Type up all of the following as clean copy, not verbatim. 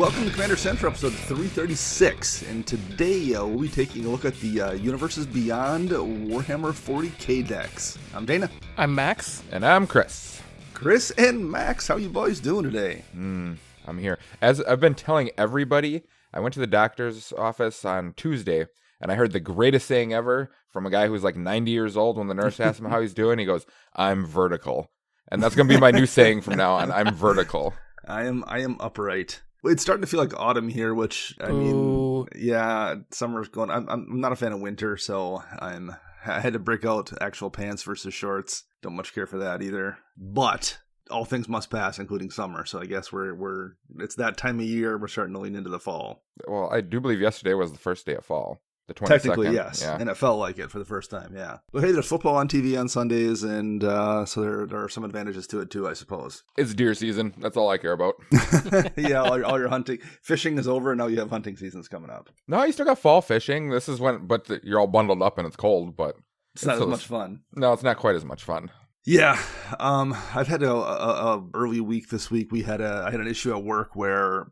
Welcome to Commander Central, episode 336, and today we'll be taking a look at the Universes Beyond Warhammer 40k decks. I'm Dana. I'm Max. And I'm Chris. Chris and Max, how you boys doing today? I'm here. As I've been telling everybody, I went to the doctor's office on Tuesday, and I heard the greatest saying ever from a guy who's like 90 years old. When the nurse asked him how he's doing, he goes, "I'm vertical." And that's going to be my new saying from now on. I'm vertical. I am upright. It's starting to feel like autumn here, which, I mean, yeah, summer's going. I'm not a fan of winter, so I had to break out actual pants versus shorts. Don't much care for that either. But all things must pass, including summer. So I guess it's that time of year. We're starting to lean into the fall. Well, I do believe yesterday was the first day of fall. The 22nd. Technically, yes. Yeah. And it felt like it for the first time, yeah. But hey, there's football on TV on Sundays, and so there are some advantages to it too, I suppose. It's deer season. That's all I care about. Yeah, all your hunting. Fishing is over, and now you have hunting seasons coming up. No, you still got fall fishing. This is when, you're all bundled up and it's cold, but it's not as much fun. No, it's not quite as much fun. Yeah, I've had a early week this week. I had an issue at work where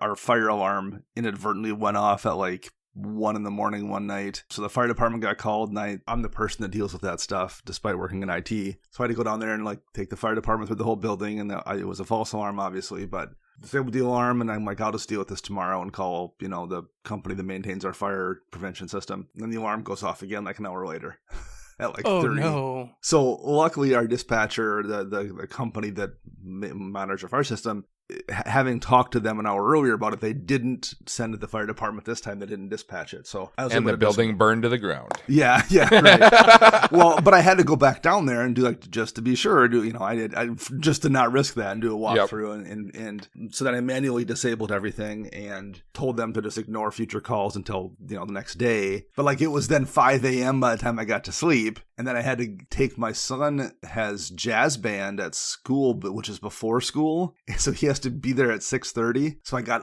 our fire alarm inadvertently went off at like 1 a.m. one night. So the fire department got called, and I'm the person that deals with that stuff, despite working in IT. So I had to go down there and like take the fire department through the whole building, and it was a false alarm, obviously, but disabled the alarm, and I'm like, I'll just deal with this tomorrow and call, the company that maintains our fire prevention system. And then the alarm goes off again like an hour later. At like 30. No. So luckily our dispatcher, the company that monitors our fire system, having talked to them an hour earlier about it, they didn't send it to the fire department this time. They didn't dispatch it. So I was and the building burned to the ground. Yeah, right. Well, but I had to go back down there and do just to be sure. I just to not risk that and do a walkthrough, and so then I manually disabled everything and told them to just ignore future calls until the next day. But it was then 5 a.m. by the time I got to sleep, and then I had to take my son has jazz band at school, which is before school, so he has to be there at 6:30. So I got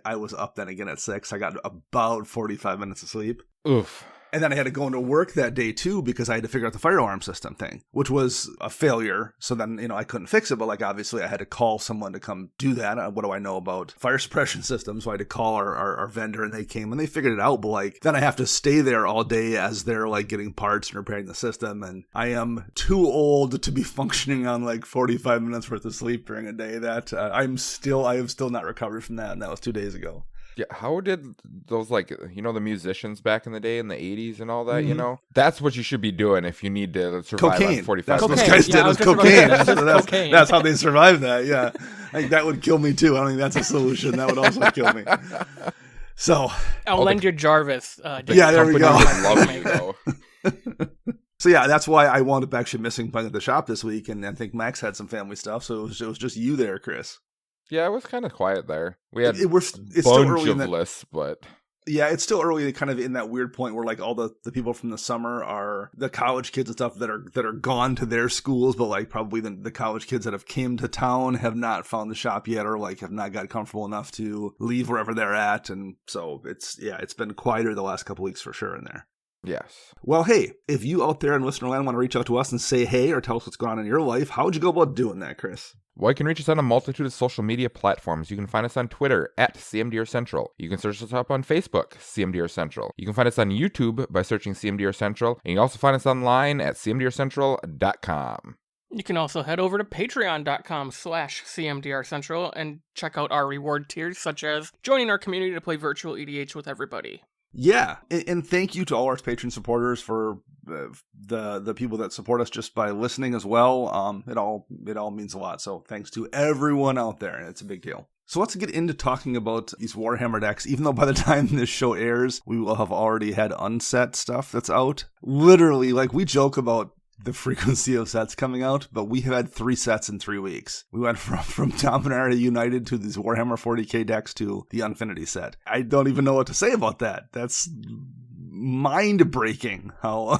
I was up then again at 6. I got about 45 minutes of sleep. Oof. And then I had to go into work that day too, because I had to figure out the fire alarm system thing, which was a failure. So then, I couldn't fix it, but obviously I had to call someone to come do that. What do I know about fire suppression systems? So I had to call our vendor, and they came and they figured it out. But then I have to stay there all day as they're getting parts and repairing the system. And I am too old to be functioning on 45 minutes worth of sleep during a day. That I have still not recovered from that. And that was 2 days ago. Yeah, how did those, the musicians back in the day in the 80s and all that, That's what you should be doing if you need to survive on 45 That's what minutes. those guys did was cocaine. Cocaine. That's how they survived that, yeah. I think that would kill me, too. I don't think that's a solution. That would also kill me. So I'll lend you Jarvis. Yeah, there we go. Love me, though. So yeah, that's why I wound up actually missing playing at the shop this week, and I think Max had some family stuff, so it was just you there, Chris. Yeah, it was kind of quiet there. We had it's bunch still early of lists, but yeah, it's still early, kind of in that weird point where all the people from the summer are the college kids and stuff that are gone to their schools, but probably the college kids that have came to town have not found the shop yet, or have not got comfortable enough to leave wherever they're at, and so it's been quieter the last couple weeks for sure in there. yes. Well, hey, if you out there in listener land want to reach out to us and say hey or tell us what's going on in your life, how would you go about doing that, Chris? Well, you can reach us on a multitude of social media platforms. You can find us on Twitter at CMDR Central. You can search us up on Facebook, CMDR Central. You can find us on YouTube by searching CMDR Central. And you can also find us online at cmdrcentral.com. You can also head over to patreon.com/CMDRCentral and check out our reward tiers, such as joining our community to play virtual EDH with everybody. Yeah, and thank you to all our patron supporters for the people that support us just by listening as well. It all means a lot. So thanks to everyone out there. It's a big deal. So let's get into talking about these Warhammer decks, even though by the time this show airs, we will have already had unset stuff that's out. Literally, we joke about the frequency of sets coming out, but we have had 3 sets in 3 weeks. We went from Dominaria United to these Warhammer 40k decks to the Infinity set. I don't even know what to say about that. That's mind-breaking how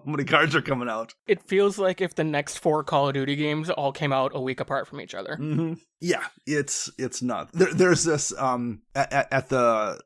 many cards are coming out. It feels like if the next 4 Call of Duty games all came out a week apart from each other. Mm-hmm. Yeah, it's not. There's this we have a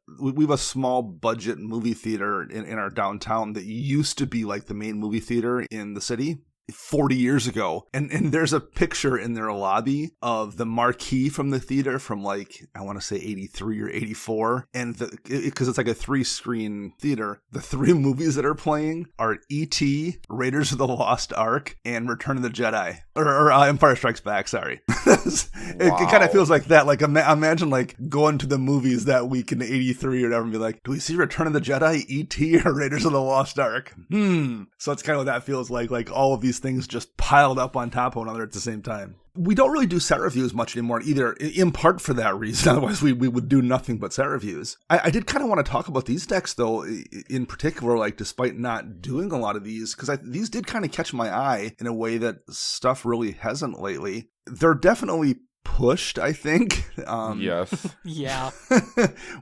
small budget movie theater in our downtown that used to be the main movie theater in the city. 40 years ago, and there's a picture in their lobby of the marquee from the theater from like, I want to say 83 or 84, and because it's like a 3-screen theater, the 3 movies that are playing are E.T., Raiders of the Lost Ark, and Return of the Jedi, or Empire Strikes Back, sorry. It kind of feels like that. Like, imagine like going to the movies that week in 83 or whatever and be like, do we see Return of the Jedi, E.T., or Raiders of the Lost Ark? So it's kind of what that feels like all of these things just piled up on top of one another at the same time. We don't really do set reviews much anymore either, in part for that reason. Otherwise, we would do nothing but set reviews. I did kind of want to talk about these decks, though, in particular, like, despite not doing a lot of these, because these did kind of catch my eye in a way that stuff really hasn't lately. They're definitely pushed, I think. Yes. Yeah.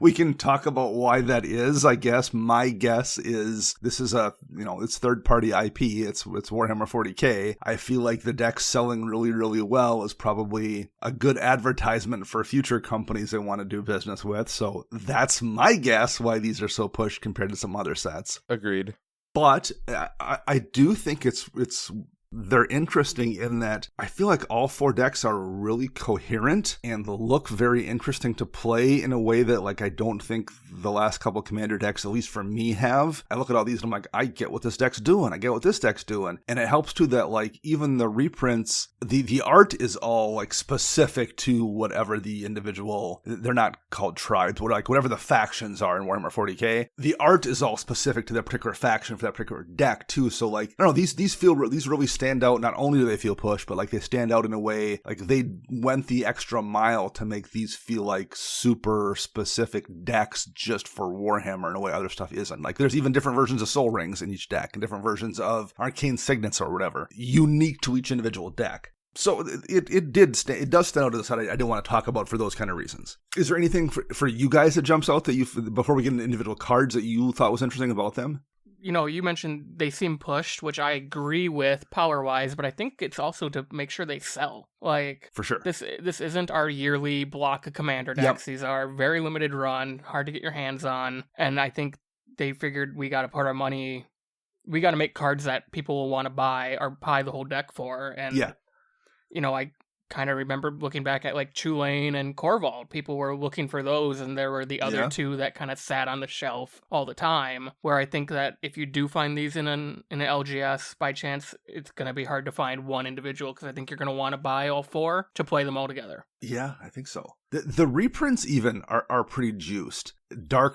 We can talk about why that is, I guess. My guess is this is it's third-party IP. It's Warhammer 40k. I feel like the deck selling really, really well is probably a good advertisement for future companies they want to do business with. So that's my guess why these are so pushed compared to some other sets. Agreed. But I do think they're interesting in that I feel like all 4 decks are really coherent and look very interesting to play in a way that, like, I don't think the last couple Commander decks, at least for me, have. I look at all these and I'm like, I get what this deck's doing. I get what this deck's doing. And it helps too that, like, even the reprints, the art is all, like, specific to whatever the individual, they're not called tribes, but like whatever the factions are in Warhammer 40k, the art is all specific to that particular faction for that particular deck too. So, like, I don't know, these really stand out. Not only do they feel pushed, but like they stand out in a way, like they went the extra mile to make these feel like super specific decks just for Warhammer in a way other stuff isn't. Like, there's even different versions of Soul Rings in each deck and different versions of Arcane Signets or whatever, unique to each individual deck. So it does stand out to the side I do want to talk about for those kind of reasons. Is there anything for you guys that jumps out that before we get into individual cards, that you thought was interesting about them? You mentioned they seem pushed, which I agree with power-wise, but I think it's also to make sure they sell. Like, for sure. This isn't our yearly block of Commander decks. Yep. These are very limited run, hard to get your hands on, and I think they figured we got to put our money, we got to make cards that people will want to buy or buy the whole deck for. And yeah. I kind of remember looking back at like Tulane and Corval. People were looking for those, and there were the other 2 that kind of sat on the shelf all the time, where I think that if you do find these in an LGS by chance, it's going to be hard to find one individual, because I think you're going to want to buy all 4 to play them all together. Yeah, I think so. The reprints even are pretty juiced.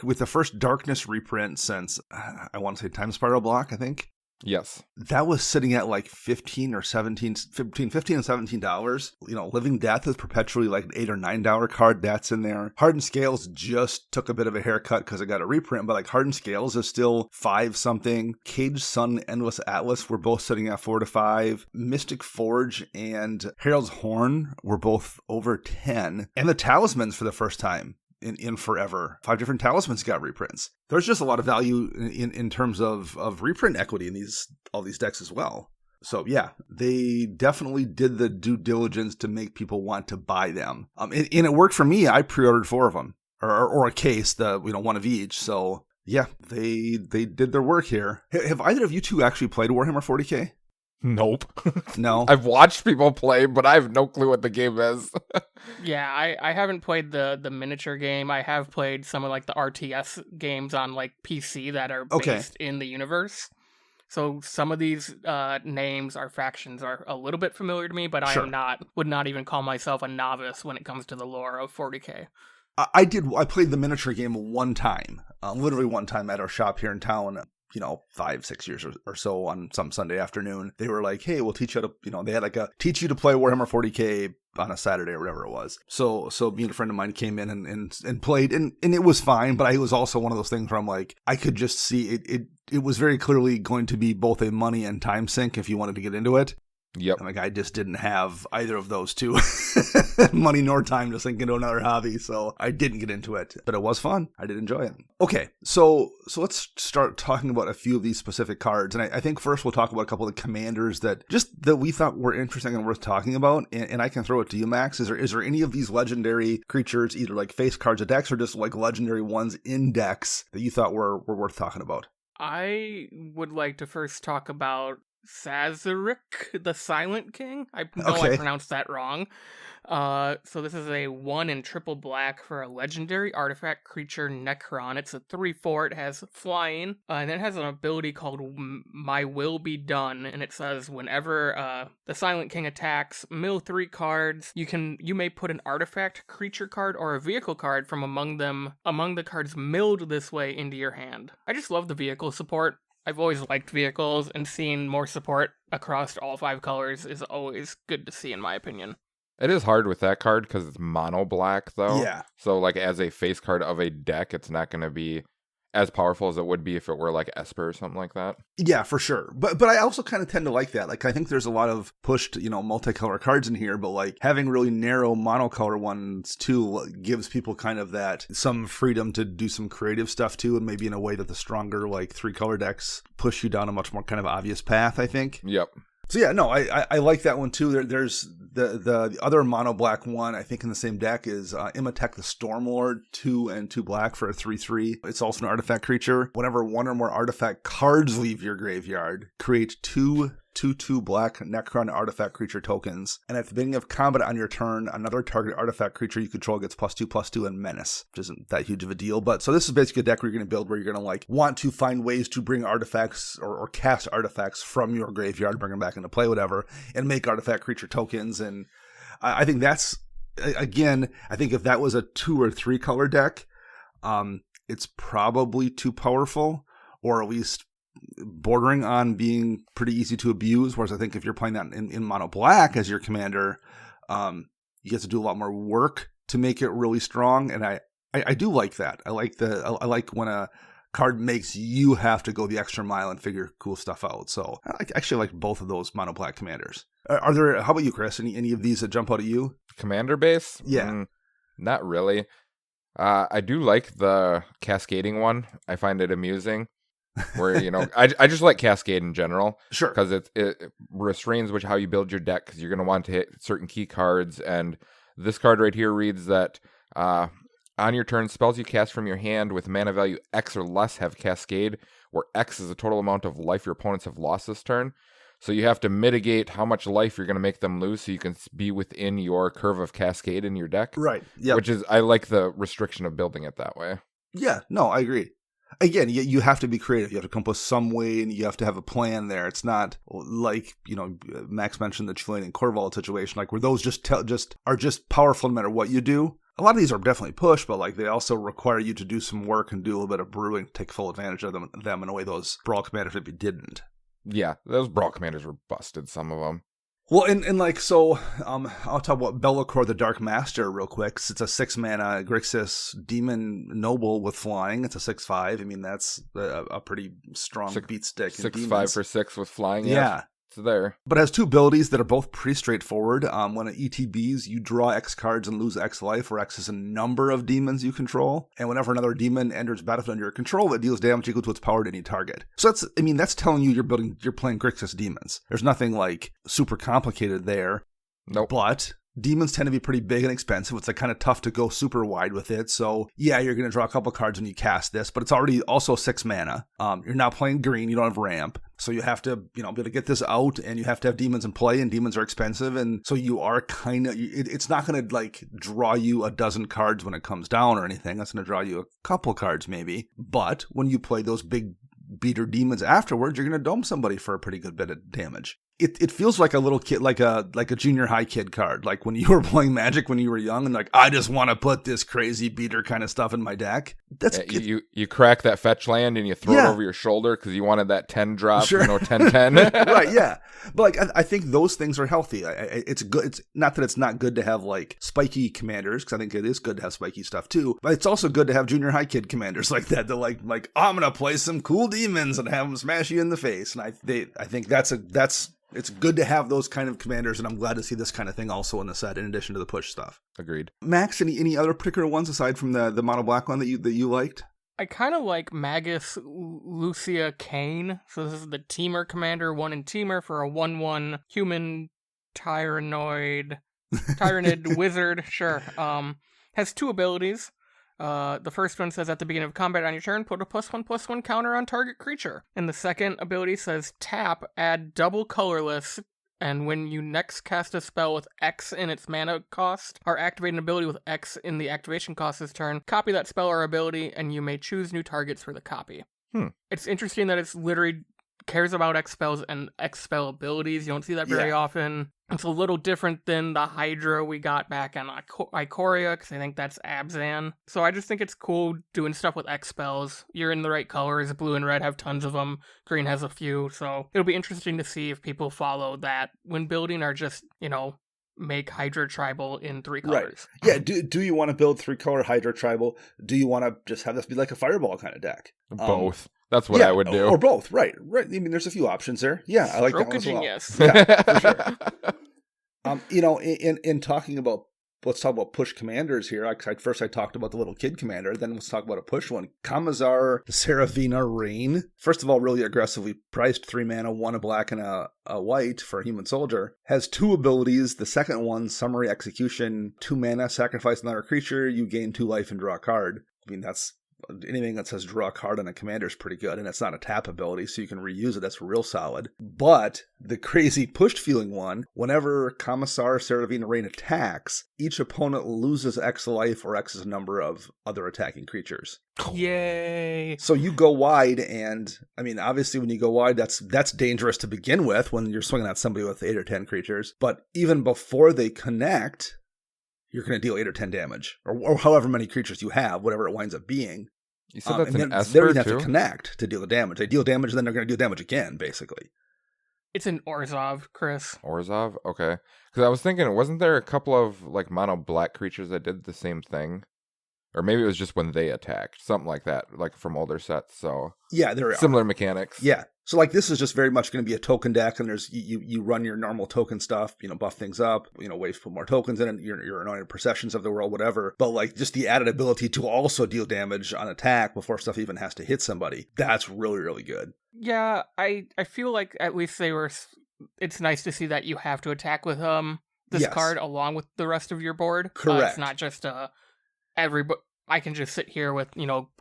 With the first Darkness reprint since, I want to say Time Spiral Block, I think. Yes. That was sitting at like $15 and $17. Living Death is perpetually like an $8 or $9 card. That's in there. Hardened Scales just took a bit of a haircut because it got a reprint, but like Hardened Scales is still 5 something. Caged Sun, Endless Atlas were both sitting at 4 to 5. Mystic Forge and Herald's Horn were both over 10. And the Talismans for the first time in forever, 5 different Talismans got reprints. There's just a lot of value in terms of reprint equity in all these decks as well. So yeah, they definitely did the due diligence to make people want to buy them. And it worked for me. I pre-ordered 4 of them, or a case, one of each. So yeah, they did their work here. Have either of you two actually played Warhammer 40k? Nope. No. I've watched people play, but I have no clue what the game is. Yeah, I haven't played the miniature game. I have played some of like the RTS games on like PC that are based in the universe. So some of these names or factions are a little bit familiar to me, but Sure. would not even call myself a novice when it comes to the lore of 40k. I played the miniature game one time, literally one time at our shop here in town. 5-6 years or so on some Sunday afternoon. They were like, hey, we'll teach you they had like a teach you to play Warhammer 40k on a Saturday or whatever it was. So me and a friend of mine came in and played, and it was fine, but it was also one of those things where I'm like, I could just see it was very clearly going to be both a money and time sink if you wanted to get into it. Yep. And like, I just didn't have either of those two, money nor time to sink into another hobby. So I didn't get into it, but it was fun. I did enjoy it. Okay. So let's start talking about a few of these specific cards. And I think first we'll talk about a couple of the commanders that we thought were interesting and worth talking about. And I can throw it to you, Max. Is there any of these legendary creatures, either like face cards of decks or just like legendary ones in decks, that you thought were worth talking about? I would like to first talk about Sazerac, the Silent King. I know I pronounced that wrong. So this is a 1 in triple black for a legendary artifact creature Necron. It's a 3/4. It has flying, and then it has an ability called My Will Be Done, and it says whenever the Silent King attacks, mill 3 cards. You may put an artifact, creature card, or a vehicle card from among the cards milled this way into your hand. I just love the vehicle support. I've always liked vehicles, and seeing more support across all 5 colors is always good to see, in my opinion. It is hard with that card because it's mono black, though. Yeah. So, like, as a face card of a deck, it's not going to be as powerful as it would be if it were, like, Esper or something like that. Yeah, for sure. But I also kind of tend to like that. Like, I think there's a lot of pushed, multicolor cards in here, but, like, having really narrow monocolor ones, too, gives people kind of that, some freedom to do some creative stuff, too, and maybe in a way that the stronger, like, 3-color decks push you down a much more kind of obvious path, I think. Yep. So yeah, no, I like that one too. There's the other mono black one I think in the same deck is Imatech the Stormlord, 2 and 2 black for a 3/3. It's also an artifact creature. Whenever 1 or more artifact cards leave your graveyard, create 2 2/2 black Necron artifact creature tokens, and at the beginning of combat on your turn, another target artifact creature you control gets +2/+2 and menace, which isn't that huge of a deal. But so this is basically a deck where you're going to build where you're going to like want to find ways to bring artifacts or cast artifacts from your graveyard, bring them back into play, whatever, and make artifact creature tokens. And I think that's, again, I think if that was a 2 or 3 color deck, it's probably too powerful, or at least bordering on being pretty easy to abuse. Whereas I think if you're playing that in mono black as your commander, you have to do a lot more work to make it really strong. And I do like that. I like when a card makes you have to go the extra mile and figure cool stuff out. So I actually like both of those mono black commanders. Are there? How about you, Chris? Any of these that jump out at you? Commander base? Yeah, not really. I do like the cascading one. I find it amusing. Where, I just like Cascade in general. Sure. Because it restrains how you build your deck, because you're going to want to hit certain key cards. And this card right here reads that on your turn, spells you cast from your hand with mana value X or less have Cascade, where X is the total amount of life your opponents have lost this turn. So you have to mitigate how much life you're going to make them lose so you can be within your curve of Cascade in your deck. Right. Yeah. Which is, I like the restriction of building it that way. Yeah. No, I agree. Again, you have to be creative. You have to come up with some way, and you have to have a plan there. It's not like, Max mentioned the Chilean and Corval situation, like where those just are powerful no matter what you do. A lot of these are definitely push, but like they also require you to do some work and do a little bit of brewing to take full advantage of them in a way those Brawl commanders maybe didn't. Yeah, those Brawl commanders were busted, some of them. Well, and like, so, I'll talk about Be'lakor the Dark Master real quick. It's a 6-mana Grixis Demon Noble with flying. It's a 6/5. I mean, that's a pretty strong beat stick. 6/5 for 6 with flying. Yeah. It's there. But it has 2 abilities that are both pretty straightforward. When it ETBs, you draw X cards and lose X life, where X is a number of demons you control. And whenever another demon enters battlefield under your control, it deals damage equal to its power to any target. So that's telling you you're playing Grixis demons. There's nothing like super complicated there. Nope. But demons tend to be pretty big and expensive. It's like kind of tough to go super wide with it. So yeah, you're going to draw a couple cards when you cast this, but it's already also 6 mana. You're not playing green. You don't have ramp. So you have to, be able to get this out, and you have to have demons in play, and demons are expensive. And so you are kind of, it's not going to like draw you a dozen cards when it comes down or anything. That's going to draw you a couple cards maybe. But when you play those big beater demons afterwards, you're going to dome somebody for a pretty good bit of damage. It feels like a little kid, like a junior high kid card, like when you were playing Magic when you were young, and like, I just want to put this crazy beater kind of stuff in my deck. That's you crack that fetch land and you throw it over your shoulder because you wanted that 10 drop, sure. 10/10. Right, yeah. But like, I think those things are healthy. It's good. It's not that it's not good to have like spiky commanders, because I think it is good to have spiky stuff too. But it's also good to have junior high kid commanders like that. They're like I'm gonna play some cool demons and have them smash you in the face. And I think it's good to have those kind of commanders, and I'm glad to see this kind of thing also in the set, in addition to the push stuff. Agreed. Max, any other particular ones aside from the mono black one that you liked? I kind of like Magus Lucia Kane. So this is the Teamer commander, 1 in Teamer for a 1/1 human Tyrannid wizard. Sure. Has 2 abilities. The first one says at the beginning of combat on your turn, put a +1/+1 counter on target creature. And the second ability says tap, add double colorless, and when you next cast a spell with X in its mana cost, or activate an ability with X in the activation cost this turn, copy that spell or ability, and you may choose new targets for the copy. It's interesting that it's literally cares about X spells and X spell abilities. You don't see that very often. It's a little different than the Hydra we got back on Ikoria, because I think that's Abzan. So I just think it's cool doing stuff with X spells. You're in the right colors. Blue and red have tons of them. Green has a few. So it'll be interesting to see if people follow that when building, or just, make Hydra Tribal in 3 colors. Right. Yeah, do you want to build 3-color Hydra Tribal? Do you want to just have this be like a Fireball kind of deck? Both. That's what I would do. Or both, right. I mean, there's a few options there. Yeah, I like that one as well. Genius. Yeah, for sure. In talking about, let's talk about push commanders here. First I talked about the little kid commander, then let's talk about a push one. Kamazar Seraphina Rain. First of all, really aggressively priced, 3 mana, 1 a black and a white for a human soldier. Has 2 abilities. The second one, Summary Execution, 2 mana, sacrifice another creature, you gain 2 life and draw a card. I mean, that's anything that says draw a card on a commander is pretty good, and it's not a tap ability, so you can reuse it. That's real solid. But the crazy pushed feeling one, whenever Commissar Seraphina Rain attacks, each opponent loses X life or X's number of other attacking creatures. Yay! So you go wide, and I mean, obviously when you go wide, that's dangerous to begin with when you're swinging at somebody with 8 or 10 creatures. But even before they connect, you're going to deal 8 or 10 damage, or however many creatures you have, whatever it winds up being. You said that's an Esper, they're going to have too? to connect to deal the damage. They deal damage, then they're going to deal damage again, basically. It's an Orzhov, Chris. Orzhov? Okay. Because I was thinking, wasn't there a couple of like mono black creatures that did the same thing? Or maybe it was just when they attacked. Something like that, like from older sets. So yeah, there are similar mechanics. Yeah. So like this is just very much going to be a token deck, and there's you run your normal token stuff, buff things up, ways to put more tokens in it, your anointed processions of the world, whatever. But like just the added ability to also deal damage on attack before stuff even has to hit somebody. That's really, really good. Yeah, I feel like at least it's nice to see that you have to attack with this card along with the rest of your board. Correct. It's not just I can just sit here with,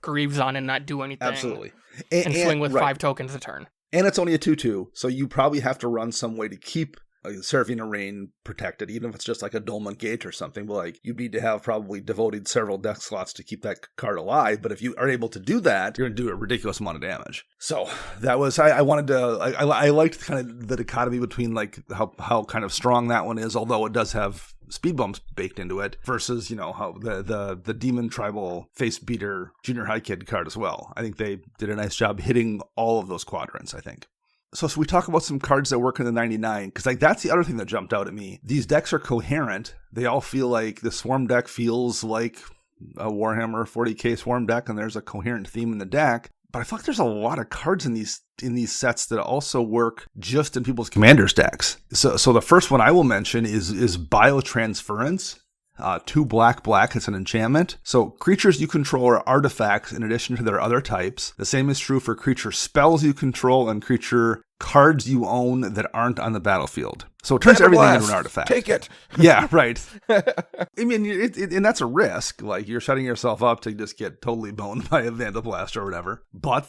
Greaves on and not do anything. Absolutely. And swing with 5 tokens a turn. And it's only a 2/2, so you probably have to run some way to keep Seraphina Rain protected, even if it's just like a Dolmen Gate or something. But like you need to have probably devoted several deck slots to keep that card alive. But if you are able to do that, you're going to do a ridiculous amount of damage. So that was I wanted to I liked kind of the dichotomy between like how kind of strong that one is, although it does have speed bumps baked into it, versus how the Demon Tribal Face Beater Junior High Kid card as well. I think they did a nice job hitting all of those quadrants, I think. So we talk about some cards that work in the 99, because like that's the other thing that jumped out at me. These decks are coherent. They all feel like the Swarm deck feels like a Warhammer 40k Swarm deck, and there's a coherent theme in the deck. But I feel like there's a lot of cards in these sets that also work just in people's commanders decks. So the first one I will mention is Biotransference. 2 black, it's an enchantment. So creatures you control are artifacts in addition to their other types. The same is true for creature spells you control and creature cards you own that aren't on the battlefield. So it turns everything into an artifact. Take it. Yeah, right. I mean, and that's a risk. Like you're setting yourself up to just get totally boned by a Vandal Blast or whatever. But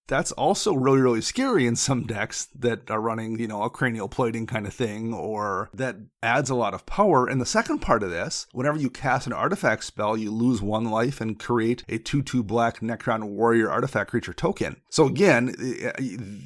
that's also really, really scary in some decks that are running, a cranial plating kind of thing, or that adds a lot of power. And the second part of this, whenever you cast an artifact spell, you lose 1 life and create a 2/2 black Necron Warrior artifact creature token. So again,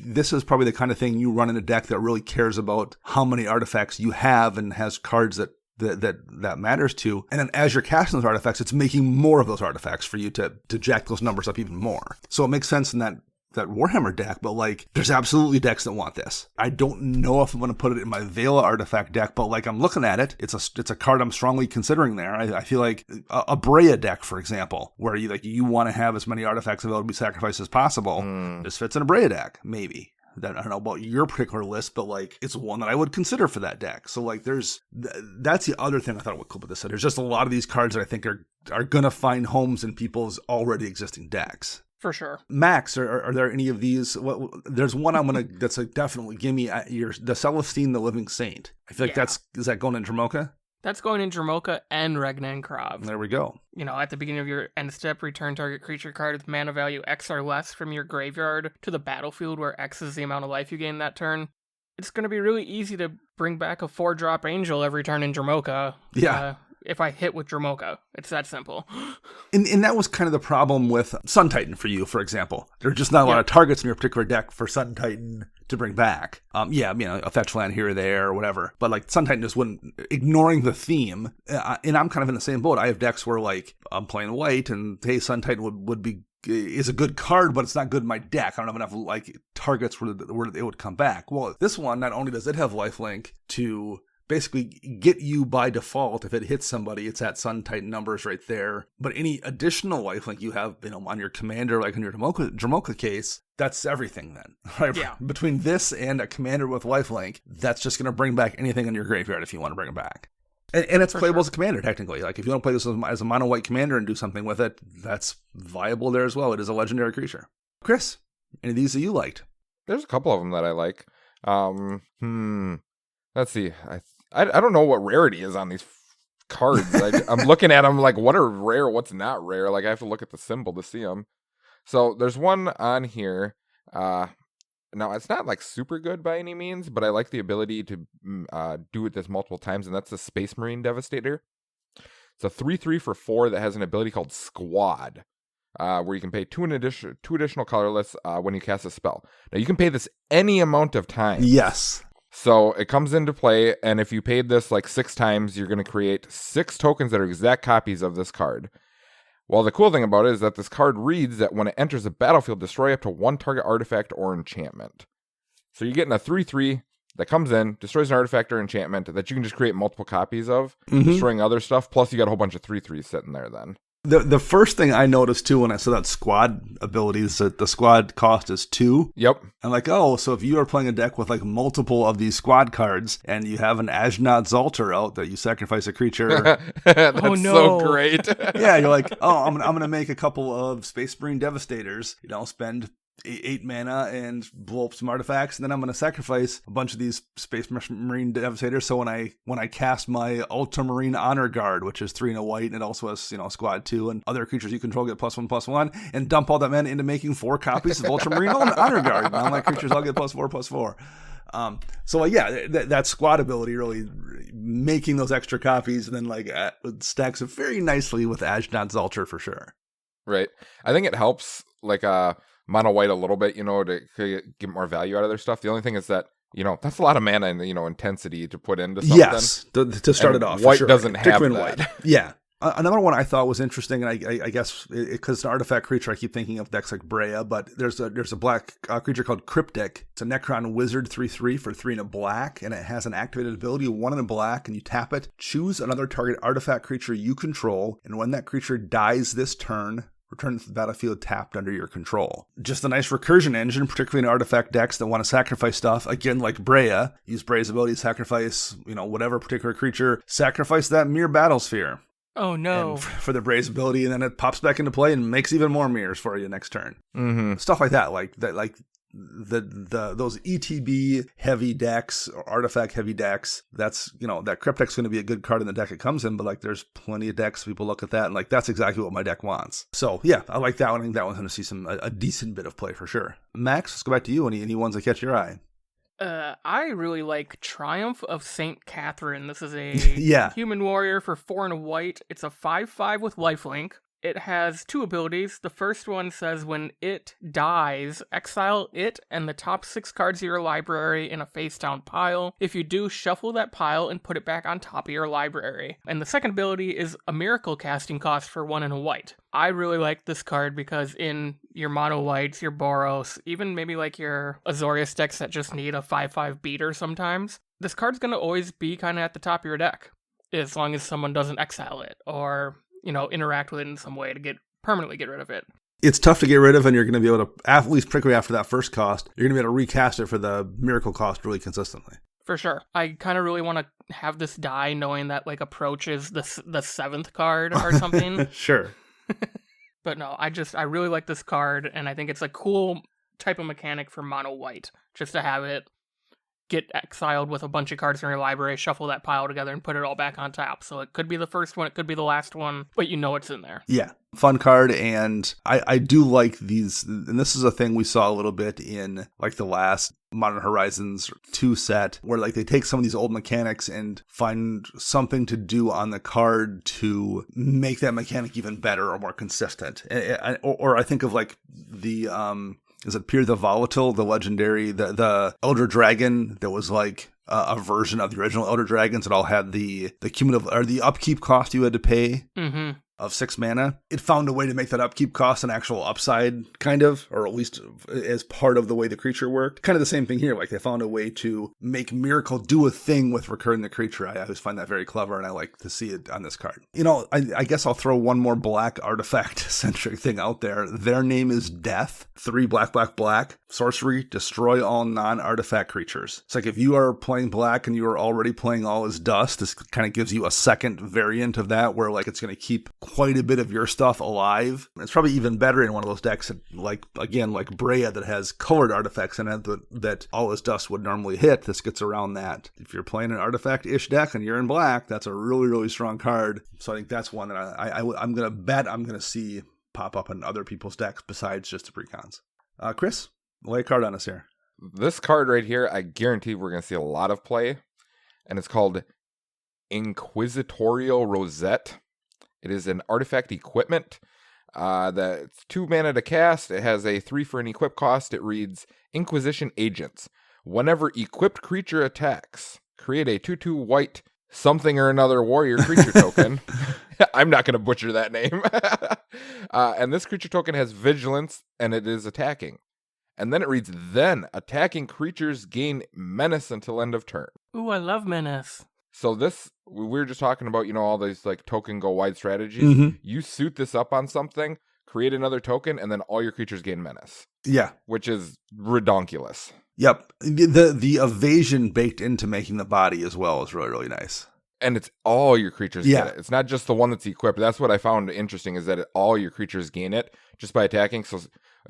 this is probably the kind of thing you run in a deck that really cares about how many artifacts you have and has cards that matters to. And then as you're casting those artifacts, it's making more of those artifacts for you to jack those numbers up even more. So it makes sense in that Warhammer deck, but like there's absolutely decks that want this. I don't know if I'm going to put it in my Vela artifact deck, but like I'm looking at it, it's a card I'm strongly considering there. I feel like a Brea deck, for example, where you want to have as many artifacts available to be sacrificed as possible. This fits in a Brea deck, maybe. I don't know about your particular list, but like it's one that I would consider for that deck. So like that's the other thing I thought would cool with this. There's just a lot of these cards that I think are going to find homes in people's already existing decks. For sure. Max, are there any of these? There's one that's a definitely gimme. The Celestine, the Living Saint. I feel like is that going in Dromoka? That's going in Dromoka and Regnan. There we go. At the beginning of your end step, return target creature card with mana value X or less from your graveyard to the battlefield, where X is the amount of life you gain that turn. It's going to be really easy to bring back a 4-drop Angel every turn in Dromoka. Yeah. If I hit with Dromoka. It's that simple. And that was kind of the problem with Sun Titan for you, for example. There are just not a lot of targets in your particular deck for Sun Titan to bring back. A fetch land here or there or whatever. But like Sun Titan just wouldn't, ignoring the theme. And I'm kind of in the same boat. I have decks where like I'm playing white and hey, Sun Titan is a good card, but it's not good in my deck. I don't have enough like targets where it would come back. Well, this one, not only does it have lifelink to basically get you by default, if it hits somebody, it's at Sun Titan numbers right there. But any additional lifelink you have, on your commander, like in your Dromoka case, that's everything then. Right? Yeah. Between this and a commander with lifelink, that's just going to bring back anything in your graveyard if you want to bring it back. And it's playable as a commander, technically. Like, if you want to play this as a mono-white commander and do something with it, that's viable there as well. It is a legendary creature. Chris, any of these that you liked? There's a couple of them that I like. Let's see. I don't know what rarity is on these cards. I'm looking at them like, what are rare, what's not rare? Like, I have to look at the symbol to see them. So there's one on here. Now, it's not like super good by any means, but I like the ability to do this multiple times, and that's the Space Marine Devastator. It's a 3/3 for 4 that has an ability called Squad, where you can pay two additional colorless when you cast a spell. Now, you can pay this any amount of time. Yes. So it comes into play, and if you paid this like 6 times, you're going to create 6 tokens that are exact copies of this card. Well, the cool thing about it is that this card reads that when it enters the battlefield, destroy up to 1 target artifact or enchantment. So you're getting a 3/3 that comes in, destroys an artifact or enchantment that you can just create multiple copies of, destroying other stuff, plus you got a whole bunch of 3/3s sitting there then. The first thing I noticed, too, when I saw that squad ability is that the squad cost is 2. Yep. I'm like, oh, so if you are playing a deck with like multiple of these squad cards and you have an Ajnod's Altar out that you sacrifice a creature. That's oh, no. so great. Yeah, you're like, oh, I'm going to make a couple of Space Marine Devastators, spend 8 mana and blow up some artifacts, and then I'm going to sacrifice a bunch of these Space Marine Devastators. So when I cast my Ultramarine Honor Guard, which is 3 and a white, and it also has squad 2, and other creatures you control get +1/+1, and dump all that mana into making 4 copies of Ultramarine Honor Guard. And all my creatures all get +4/+4. So that squad ability really making those extra copies, and then stacks it very nicely with Ajnod's Altar for sure. Right. I think it helps mono white a little bit, to get more value out of their stuff. The only thing is that, that's a lot of mana and, intensity to put into something. Yes, to start it off. White sure. doesn't have that. White. Yeah. Another one I thought was interesting, and I guess because it's an artifact creature, I keep thinking of decks like Brea, but there's a black creature called Cryptic. It's a Necron Wizard 3/3 for 3 and a black, and it has an activated ability, 1 and a black, and you tap it, choose another target artifact creature you control, and when that creature dies this turn, return to the battlefield tapped under your control. Just a nice recursion engine, particularly in artifact decks that want to sacrifice stuff. Again, like Brea, use Brea's ability to sacrifice, whatever particular creature, sacrifice that Mirror Battlesphere. Oh no! And for the Brea's ability, and then it pops back into play and makes even more mirrors for you next turn. Mm-hmm. Stuff like that, those ETB heavy decks or artifact heavy decks. That's that Cryptic's going to be a good card in the deck it comes in, but there's plenty of decks people look at that and that's exactly what my deck wants. So yeah, I like that one. I think that one's going to see a decent bit of play for sure. Max, let's go back to you. Any ones that catch your eye? I really like Triumph of St. Catherine. This is a human warrior for 4 and a white. It's a 5/5 with lifelink. It has 2 abilities. The first one says when it dies, exile it and the top 6 cards of your library in a face-down pile. If you do, shuffle that pile and put it back on top of your library. And the second ability is a miracle casting cost for 1 and a white. I really like this card because in your mono whites, your Boros, even maybe your Azorius decks that just need a 5/5 beater sometimes, this card's going to always be kind of at the top of your deck, as long as someone doesn't exile it or interact with it in some way to permanently get rid of it. It's tough to get rid of, and you're going to be able to, at least particularly after that first cost, you're going to be able to recast it for the miracle cost really consistently. For sure. I kind of really want to have this die knowing that approach is the 7th card or something. Sure. But no, I really like this card, and I think it's a cool type of mechanic for mono white, just to have it get exiled with a bunch of cards in your library, shuffle that pile together, and put it all back on top. So it could be the first one, it could be the last one, but you know it's in there. Yeah. Fun card, and I do like these, and this is a thing we saw a little bit in like the last Modern Horizons 2 set, where like they take some of these old mechanics and find something to do on the card to make that mechanic even better or more consistent. Or I think of like the is it Peer the Volatile, the legendary, the Elder Dragon that was like a version of the original Elder Dragons that all had the cumulative or the upkeep cost you had to pay. Mm-hmm. Of 6 mana. It found a way to make that upkeep cost an actual upside, kind of, or at least as part of the way the creature worked. Kind of the same thing here. Like they found a way to make Miracle do a thing with recurring the creature. I always find that very clever, and I like to see it on this card. You know, I guess I'll throw one more black artifact-centric thing out there. Their name is Death. 3 black, black, black. Sorcery, destroy all non-artifact creatures. It's like if you are playing black and you are already playing All Is Dust, this kind of gives you a second variant of that where like it's going to keep quite a bit of your stuff alive. It's probably even better in one of those decks like Brea that has colored artifacts in it that All Is Dust would normally hit. This gets around that. If you're playing an artifact-ish deck and you're in black, that's a really, really strong card. So I think that's one that I'm going to bet I'm going to see pop up in other people's decks besides just the precons. Chris, lay a card on us here. This card right here, I guarantee we're going to see a lot of play, and it's called Inquisitorial Rosette. It is an artifact equipment that's 2 mana to cast. It has a 3 for an equip cost. It reads Inquisition Agents. Whenever equipped creature attacks, create a 2/2 white something or another warrior creature token. I'm not going to butcher that name. And this creature token has vigilance, and it is attacking. And then it reads, then attacking creatures gain menace until end of turn. Ooh, I love menace. So this, we were just talking about, you know, all these like token go wide strategies. Mm-hmm. You suit this up on something, create another token, and then all your creatures gain menace. Yeah. Which is redonkulous. Yep. The evasion baked into making the body as well is really, really nice. And it's all your creatures get it. It's not just the one that's equipped. That's what I found interesting is that all your creatures gain it just by attacking. So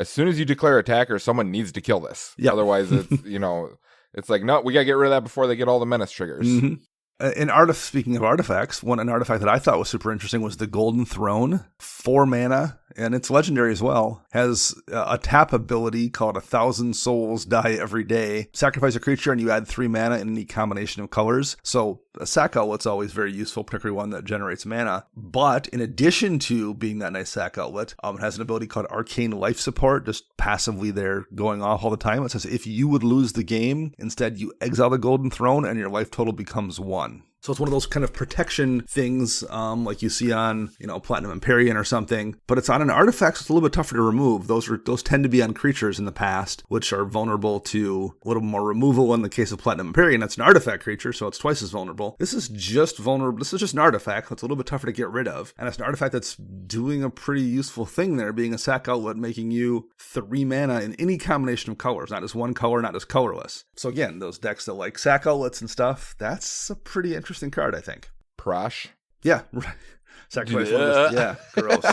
as soon as you declare attacker, someone needs to kill this. Yep. Otherwise, it's, you know, it's like, no, we got to get rid of that before they get all the menace triggers. Mm-hmm. Speaking of artifacts, an artifact that I thought was super interesting was the Golden Throne. 4 mana, and it's legendary as well. Has a tap ability called 1,000 Souls Die Every Day. Sacrifice a creature and you add 3 mana in any combination of colors. So a sack outlet's always very useful, particularly one that generates mana. But in addition to being that nice sack outlet, it has an ability called Arcane Life Support, just passively there going off all the time. It says if you would lose the game, instead you exile the Golden Throne and your life total becomes 1. So it's one of those kind of protection things like you see on, you know, Platinum Empyrean or something, but it's on an artifact, so it's a little bit tougher to remove. Those tend to be on creatures in the past, which are vulnerable to a little more removal. In the case of Platinum Empyrean, that's an artifact creature, so it's twice as vulnerable. This is just vulnerable. This is just an artifact that's a little bit tougher to get rid of. And it's an artifact that's doing a pretty useful thing there, being a sack outlet, making you 3 mana in any combination of colors, not just one color, not just colorless. So again, those decks that like sack outlets and stuff, that's a pretty interesting card, I think. Prosh? Yeah, right. Sacrifice one of those. Yeah, gross.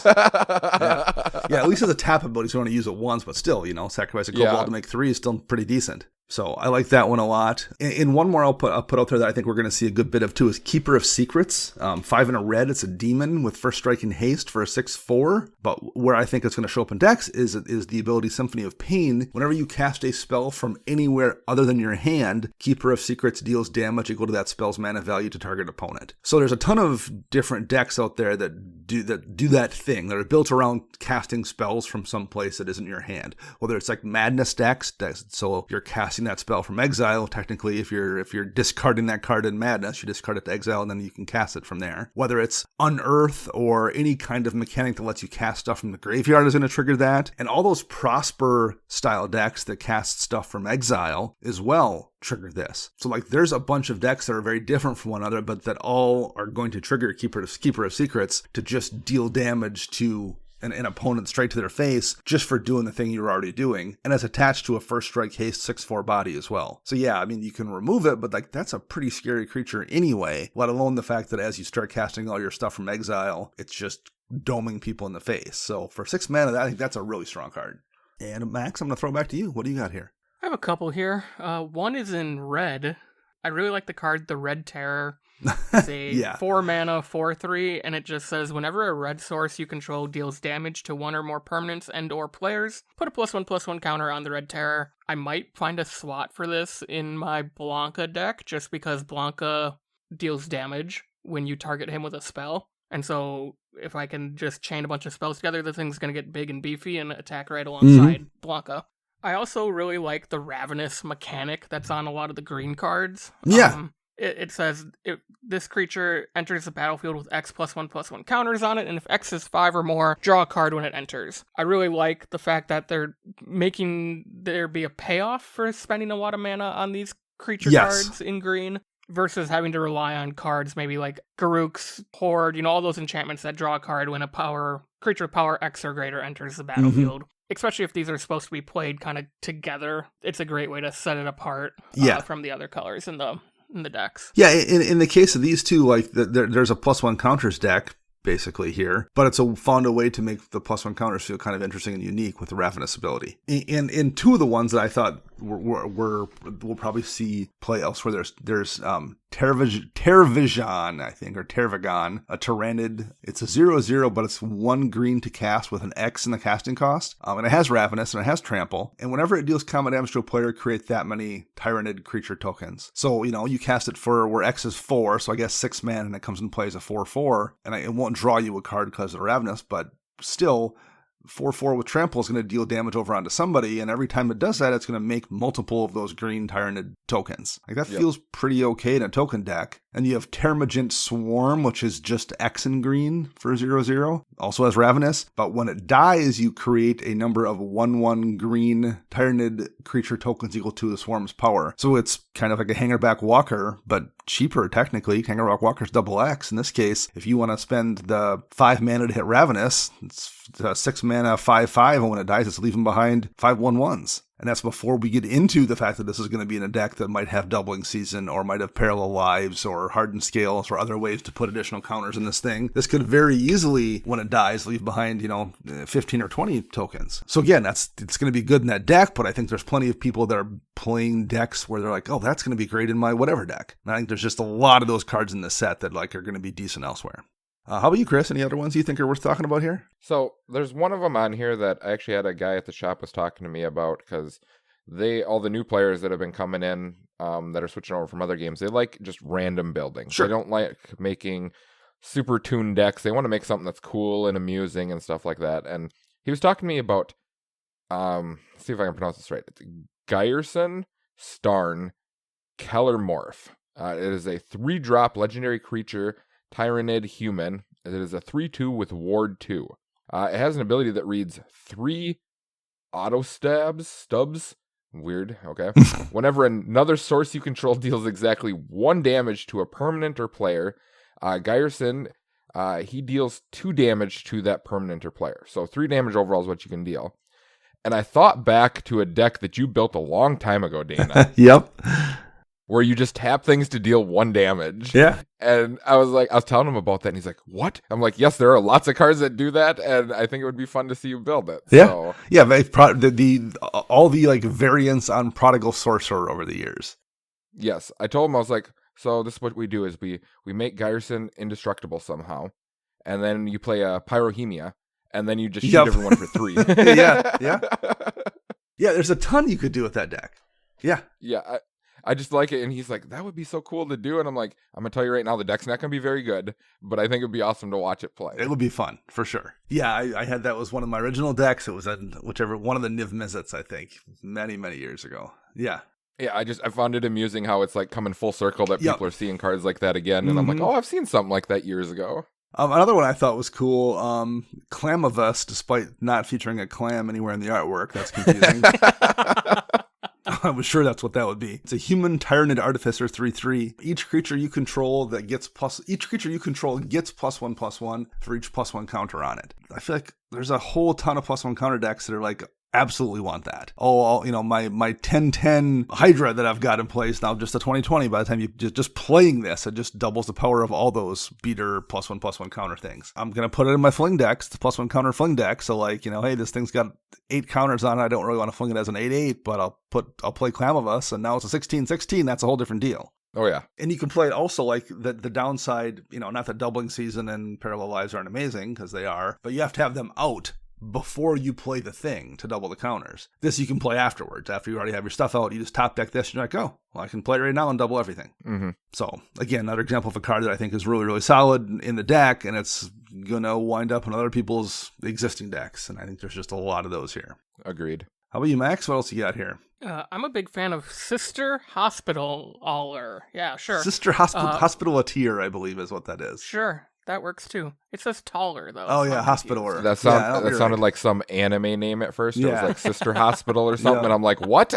Yeah, at least as a tap ability, so you want to use it once, but still, you know, sacrifice a Cobalt to make 3 is still pretty decent. So I like that one a lot. And one more I'll put out there that I think we're going to see a good bit of too is Keeper of Secrets. 5 in a red. It's a demon with first strike and haste for a 6/4. But where I think it's going to show up in decks is the ability Symphony of Pain. Whenever you cast a spell from anywhere other than your hand, Keeper of Secrets deals damage equal to that spell's mana value to target opponent. So there's a ton of different decks out there that do that thing. That are built around casting spells from some place that isn't your hand. Whether it's like Madness decks, so you're casting that spell from exile. Technically, if you're discarding that card in Madness, you discard it to exile and then you can cast it from there. Whether it's Unearth or any kind of mechanic that lets you cast stuff from the graveyard is going to trigger that. And all those Prosper style decks that cast stuff from exile as well trigger this. So like there's a bunch of decks that are very different from one another, but that all are going to trigger Keeper of Secrets to just deal damage to an opponent straight to their face just for doing the thing you're already doing, and it's attached to a first strike haste 6/4 body as well. So yeah, I mean you can remove it, but like that's a pretty scary creature anyway, let alone the fact that as you start casting all your stuff from exile, it's just doming people in the face. So for 6 mana, I think that's a really strong card. And Max, I'm going to throw it back to you. What do you got here? I have a couple here. One is in red. I really like the card, the Red Terror. It's a 4 mana, 4/3, and it just says whenever a red source you control deals damage to one or more permanents and or players, put a +1/+1 counter on the Red Terror. I might find a slot for this in my Blanca deck, just because Blanca deals damage when you target him with a spell. And so if I can just chain a bunch of spells together, the thing's going to get big and beefy and attack right alongside Blanca. I also really like the Ravenous mechanic that's on a lot of the green cards. Yeah. It says this creature enters the battlefield with X +1/+1 counters on it, and if X is 5 or more, draw a card when it enters. I really like the fact that they're making there be a payoff for spending a lot of mana on these creature cards in green, versus having to rely on cards maybe like Garruk's Horde, all those enchantments that draw a card when a creature with power X or greater enters the battlefield. Especially if these are supposed to be played kind of together. It's a great way to set it apart from the other colors in the decks. Yeah, in the case of these two, like there's a +1 counters deck basically here, but it's found a way to make the +1 counters feel kind of interesting and unique with the Ravenous ability. And in two of the ones that I thought we'll probably see play elsewhere, there's Tervision, I think, or Tervigon, a Tyrannid. It's a 0/0, but it's 1 green to cast with an X in the casting cost. And it has Ravenous and it has Trample. And whenever it deals combat damage to a player, create that many Tyrannid creature tokens. So, you cast it for where X is 4, so I guess 6 mana, and it comes and plays a 4/4. And it won't draw you a card because of the Ravenous, but still 4/4 with Trample is going to deal damage over onto somebody, and every time it does that, it's going to make multiple of those green Tyrannid tokens. Like, that feels pretty okay in a token deck. And you have Termagant Swarm, which is just X in green for 0/0. Also has Ravenous. But when it dies, you create a number of 1/1 green Tyrannid creature tokens equal to the Swarm's power. So it's kind of like a Hangerback Walker, but cheaper, technically. Hangerback Walker's double X. In this case, if you want to spend the 5 mana to hit Ravenous, it's 6 mana, 5/5, and when it dies, it's leaving behind 5/1/1s. And that's before we get into the fact that this is going to be in a deck that might have Doubling Season or might have Parallel Lives or Hardened Scales or other ways to put additional counters in this thing. This could very easily, when it dies, leave behind, 15 or 20 tokens. So again, it's going to be good in that deck, but I think there's plenty of people that are playing decks where they're like, oh, that's going to be great in my whatever deck. And I think there's just a lot of those cards in the set that are going to be decent elsewhere. How about you, Chris? Any other ones you think are worth talking about here? So there's one of them on here that I actually had a guy at the shop was talking to me about, because all the new players that have been coming in that are switching over from other games, they like just random building. Sure. They don't like making super tuned decks. They want to make something that's cool and amusing and stuff like that. And he was talking to me about, let's see if I can pronounce this right. It's Gyerson Starn Kellermorph. It is a 3-drop legendary creature, Tyrannid human. It is a 3/2 with Ward 2. It has an ability that reads 3 auto stubs. Weird, okay. Whenever another source you control deals exactly 1 damage to a permanent or player, Gyerson, he deals 2 damage to that permanent or player. So 3 damage overall is what you can deal. And I thought back to a deck that you built a long time ago, Dana. Yep. Where you just tap things to deal 1 damage. Yeah. And I was telling him about that, and he's like, what? I'm like, yes, there are lots of cards that do that, and I think it would be fun to see you build it. Yeah. So. Yeah, all the variants on Prodigal Sorcerer over the years. Yes. I told him, I was like, so this is what we do is we make Gyerson indestructible somehow, and then you play a Pyrohemia, and then you just shoot everyone for 3. Yeah. Yeah, there's a ton you could do with that deck. Yeah. Yeah, I just like it, and he's like, that would be so cool to do, and I'm like, I'm going to tell you right now, the deck's not going to be very good, but I think it would be awesome to watch it play. It would be fun, for sure. Yeah, I had that was one of my original decks. It was whichever one of the Niv Mizzets, I think, many, many years ago. Yeah. Yeah, I found it amusing how it's like coming full circle that people are seeing cards like that again, and I'm like, oh, I've seen something like that years ago. Another one I thought was cool, Clamavus, despite not featuring a clam anywhere in the artwork. That's confusing. I was sure that's what that would be. It's a human Tyrannid Artificer 3/3. Each creature you control gets +1/+1 for each +1 counter on it. I feel like there's a whole ton of +1 counter decks that are like absolutely want that. My 10-10 Hydra that I've got in place now, just a 20-20. By the time you just playing this, it just doubles the power of all those beater +1/+1 counter things. I'm going to put it in my fling deck. It's the +1 counter fling deck. So hey, this thing's got 8 counters on it. I don't really want to fling it as an 8/8, but I'll play Clam of Us, and now it's a 16/16. That's a whole different deal. Oh, yeah. And you can play it also like the downside, not that Doubling Season and Parallel Lives aren't amazing, because they are, but you have to have them out before you play the thing to double the counters. This you can play afterwards. After you already have your stuff out, you just top deck this, and you're like, oh, well, I can play it right now and double everything. Mm-hmm. So, again, another example of a card that I think is really, really solid in the deck, and it's going to wind up in other people's existing decks, and I think there's just a lot of those here. Agreed. How about you, Max? What else you got here? I'm a big fan of Sister Hospitaller. Yeah, sure. Sister Hospitalateer, I believe is what that is. Sure, that works too. It says taller, though. Oh, yeah, Hospitaller. That sounded like some anime name at first. It was like Sister Hospital or something, and I'm like, what?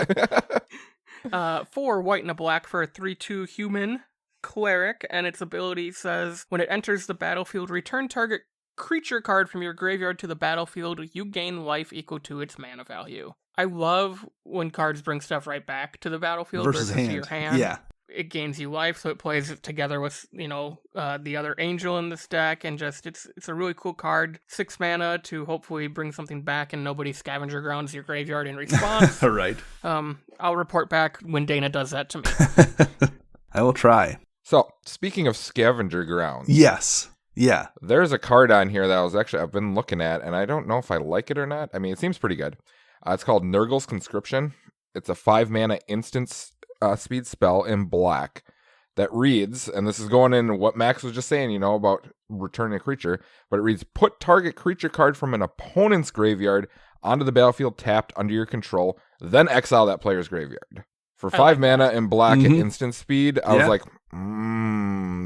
4 white and a black for a 3/2 human cleric, and its ability says, when it enters the battlefield, return target creature card from your graveyard to the battlefield. You gain life equal to its mana value. I love when cards bring stuff right back to the battlefield versus to your hand. Yeah. It gains you life, so it plays together with, the other angel in this deck, and just, it's a really cool card. 6 mana to hopefully bring something back and nobody scavenger grounds your graveyard in response. Right. I'll report back when Dana does that to me. I will try. So, speaking of scavenger grounds. Yes. Yeah. There's a card on here that I've been looking at, and I don't know if I like it or not. I mean, it seems pretty good. It's called Nurgle's Conscription. It's a 5 mana instant speed spell in black that reads, and this is going in what Max was just saying, about returning a creature, but it reads, put target creature card from an opponent's graveyard onto the battlefield tapped under your control, then exile that player's graveyard. For 5 mana in black and instant speed, I was like,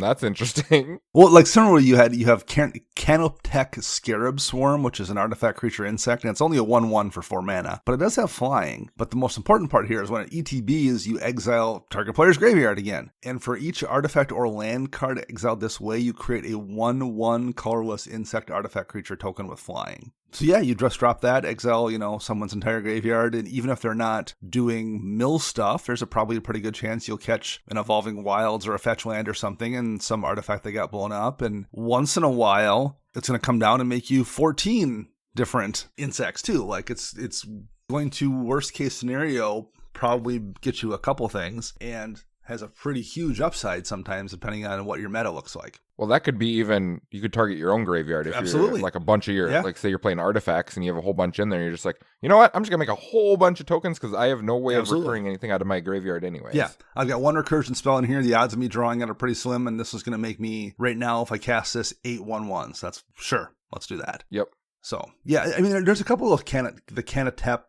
that's interesting. Well, like similarly, you have Canoptech Scarab Swarm, which is an artifact creature insect, and it's only a 1/1 for 4 mana, but it does have flying. But the most important part here is when it ETBs, you exile target player's graveyard again. And for each artifact or land card exiled this way, you create a 1/1 colorless insect artifact creature token with flying. So yeah, you just drop that, exile, someone's entire graveyard, and even if they're not doing mill stuff, there's probably a pretty good chance you'll catch an Evolving Wilds or a fetch land or something, and some artifact that got blown up, and once in a while, it's going to come down and make you 14 different insects too. Like it's going to, worst case scenario, probably get you a couple things, and has a pretty huge upside sometimes depending on what your meta looks like. Well, that could be even, you could target your own graveyard if Absolutely. You're like a bunch of like say you're playing artifacts and you have a whole bunch in there, and you're just like, you know what, I'm just going to make a whole bunch of tokens because I have no way of recurring anything out of my graveyard anyways. Yeah, I've got 1 recursion spell in here. The odds of me drawing it are pretty slim, and this is going to make me, right now, if I cast this, 8 1/1s. That's sure. Let's do that. Yep. So, yeah, I mean, there's a couple of Canoptech,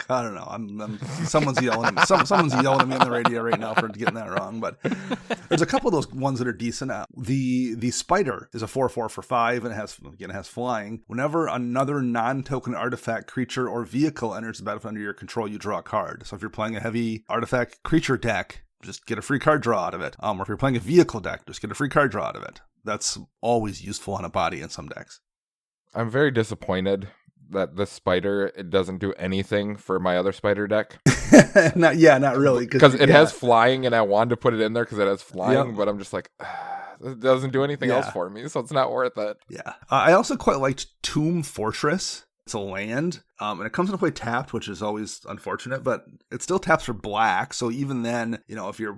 I don't know. Someone's yelling at me. Someone's yelling at me on the radio right now for getting that wrong. But there's a couple of those ones that are decent. The Spider is a 4/4 for 5, and it has flying. Whenever another non-token artifact, creature, or vehicle enters the battlefield under your control, you draw a card. So if you're playing a heavy artifact creature deck, just get a free card draw out of it. Or if you're playing a vehicle deck, just get a free card draw out of it. That's always useful on a body in some decks. I'm very disappointed that this spider, it doesn't do anything for my other spider deck. Not really. Because it has flying, and I wanted to put it in there because it has flying, but I'm just like, it doesn't do anything else for me, so it's not worth it. Yeah. I also quite liked Tomb Fortress. It's a land, and it comes into play tapped, which is always unfortunate, but it still taps for black. So even then, if you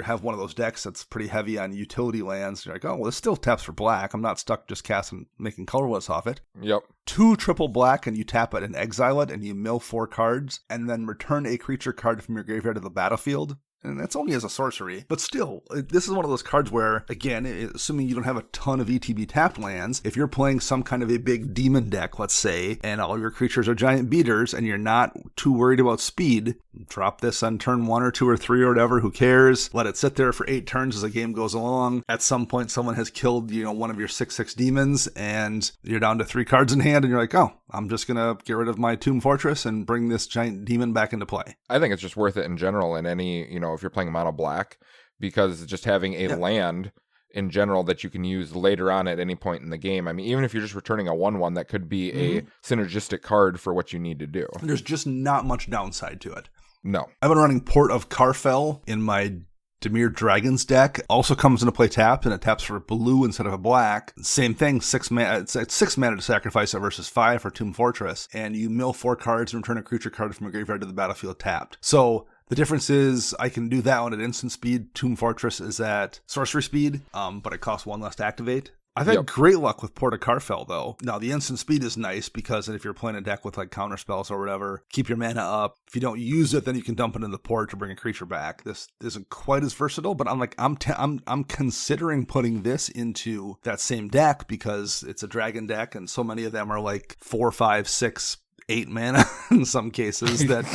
have one of those decks that's pretty heavy on utility lands, you're like, oh, well, this still taps for black. I'm not stuck just casting, making colorless off it. Yep. 2 triple black, and you tap it and exile it, and you mill 4 cards, and then return a creature card from your graveyard to the battlefield. And that's only as a sorcery. But still, this is one of those cards where, again, assuming you don't have a ton of ETB tapped lands, if you're playing some kind of a big demon deck, let's say, and all your creatures are giant beaters, and you're not too worried about speed, drop this on turn 1 or 2 or 3 or whatever, who cares? Let it sit there for 8 turns as the game goes along. At some point, someone has killed, one of your 6/6 demons, and you're down to 3 cards in hand, and you're like, oh, I'm just going to get rid of my Tomb Fortress and bring this giant demon back into play. I think it's just worth it in general in any, if you're playing mono black, because just having a land in general that you can use later on at any point in the game. I mean, even if you're just returning a 1/1, that could be a synergistic card for what you need to do. There's just not much downside to it. No. I've been running Port of Carfell in my Dimir Dragons deck. Also comes into play tapped, and it taps for blue instead of a black. Same thing, 6 mana. It's 6 mana to sacrifice it versus 5 for Tomb Fortress. And you mill 4 cards and return a creature card from your graveyard to the battlefield tapped. So the difference is I can do that one at instant speed. Tomb Fortress is at sorcery speed, but it costs 1 less to activate. I've had great luck with Port of Carfell, though. Now, the instant speed is nice because if you're playing a deck with like counter spells or whatever, keep your mana up. If you don't use it, then you can dump it in the port to bring a creature back. This isn't quite as versatile, but I'm considering putting this into that same deck because it's a dragon deck, and so many of them are like 4, 5, 6, 8 mana in some cases that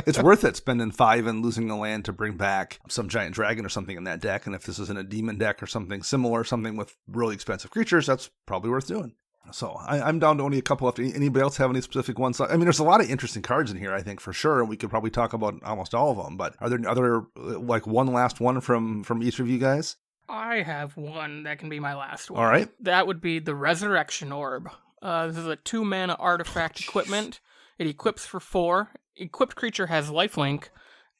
it's worth it spending 5 and losing a land to bring back some giant dragon or something in that deck. And if this is in a demon deck or something similar, something with really expensive creatures, that's probably worth doing. So I'm down to only a couple left. Anybody else have any specific ones? I mean, there's a lot of interesting cards in here, I think, for sure. And we could probably talk about almost all of them. But are there like one last one from each of you guys? I have one that can be my last one. All right. That would be the Resurrection Orb. This is a 2 mana artifact equipment. It equips for 4. Equipped creature has lifelink.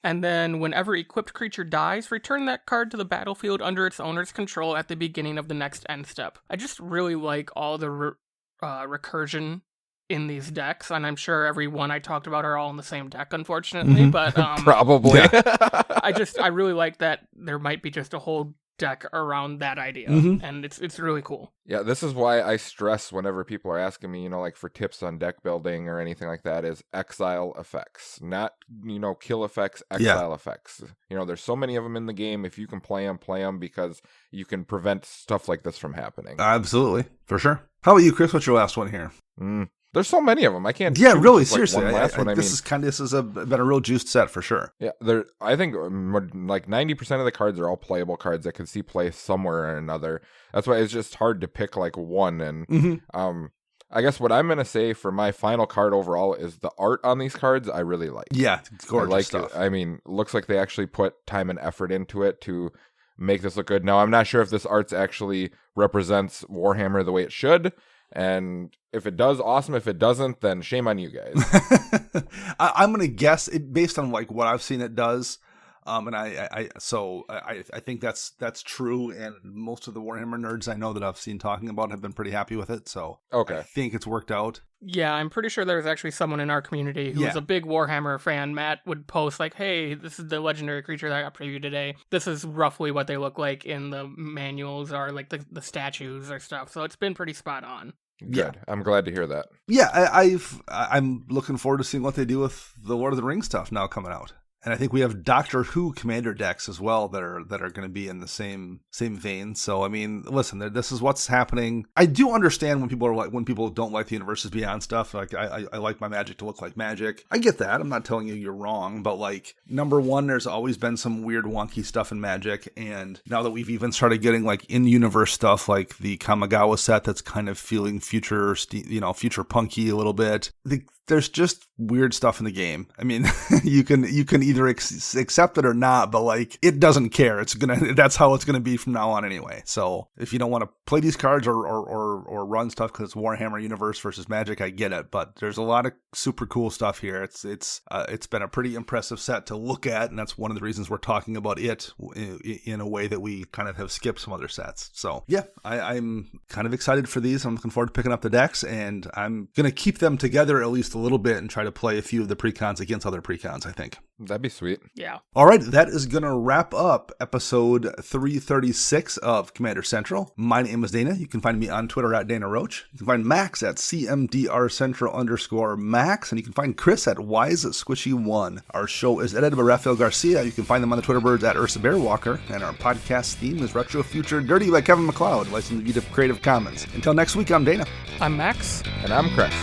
And then whenever equipped creature dies, return that card to the battlefield under its owner's control at the beginning of the next end step. I just really like all the recursion in these decks, and I'm sure every one I talked about are all in the same deck, unfortunately. But probably. I really like that there might be just a whole deck around that idea, and it's really cool. Yeah, this is why I stress whenever people are asking me, like for tips on deck building or anything like that, is exile effects, not kill effects, exile effects. There's so many of them in the game. If you can play them because you can prevent stuff like this from happening. Absolutely, for sure. How about you, Chris? What's your last one here? There's so many of them. I can't. Yeah, really, seriously. This has been a real juiced set for sure. Yeah, I think like 90% of the cards are all playable cards that could see play somewhere or another. That's why it's just hard to pick like one. And I guess what I'm gonna say for my final card overall is the art on these cards I really like. Yeah, it's gorgeous stuff. I mean, looks like they actually put time and effort into it to make this look good. Now, I'm not sure if this art actually represents Warhammer the way it should. And if it does, awesome. If it doesn't, then shame on you guys. I'm gonna guess it based on like what I've seen it does. And I think that's true, and most of the Warhammer nerds I know that I've seen talking about have been pretty happy with it. So I think it's worked out. Yeah, I'm pretty sure there's actually someone in our community who is a big Warhammer fan. Matt would post like, "Hey, this is the legendary creature that I got previewed today. This is roughly what they look like in the manuals or like the statues or stuff." So it's been pretty spot on. Good. Yeah. I'm glad to hear that. Yeah, I'm looking forward to seeing what they do with the Lord of the Rings stuff now coming out. And I think we have Doctor Who commander decks as well that are going to be in the same vein. So I mean, listen, this is what's happening. I do understand when people don't like the Universes Beyond stuff. Like I like my Magic to look like Magic. I get that. I'm not telling you you're wrong, but like number one, there's always been some weird wonky stuff in Magic, and now that we've even started getting like in-universe stuff, like the Kamigawa set that's kind of feeling future punky a little bit. There's just weird stuff in the game. I mean, you can either accept it or not, but like it doesn't care. That's how it's gonna be from now on anyway. So if you don't want to play these cards or run stuff because it's Warhammer Universe versus Magic, I get it. But there's a lot of super cool stuff here. It's been a pretty impressive set to look at, and that's one of the reasons we're talking about it in a way that we kind of have skipped some other sets. So yeah, I'm kind of excited for these. I'm looking forward to picking up the decks, and I'm gonna keep them together at least a little bit and try to play a few of the precons against other precons, I think. That'd be sweet. Yeah. All right, that is going to wrap up episode 336 of Commander Central. My name is Dana. You can find me on Twitter at Dana Roach. You can find Max at CMDRCentral_Max, and you can find Chris at WiseSquishy1. Our show is edited by Rafael Garcia. You can find them on the Twitter birds at Ursa Bear Walker, and our podcast theme is Retro Future Dirty by Kevin MacLeod, licensed to Creative Commons. Until next week, I'm Dana. I'm Max. And I'm Chris.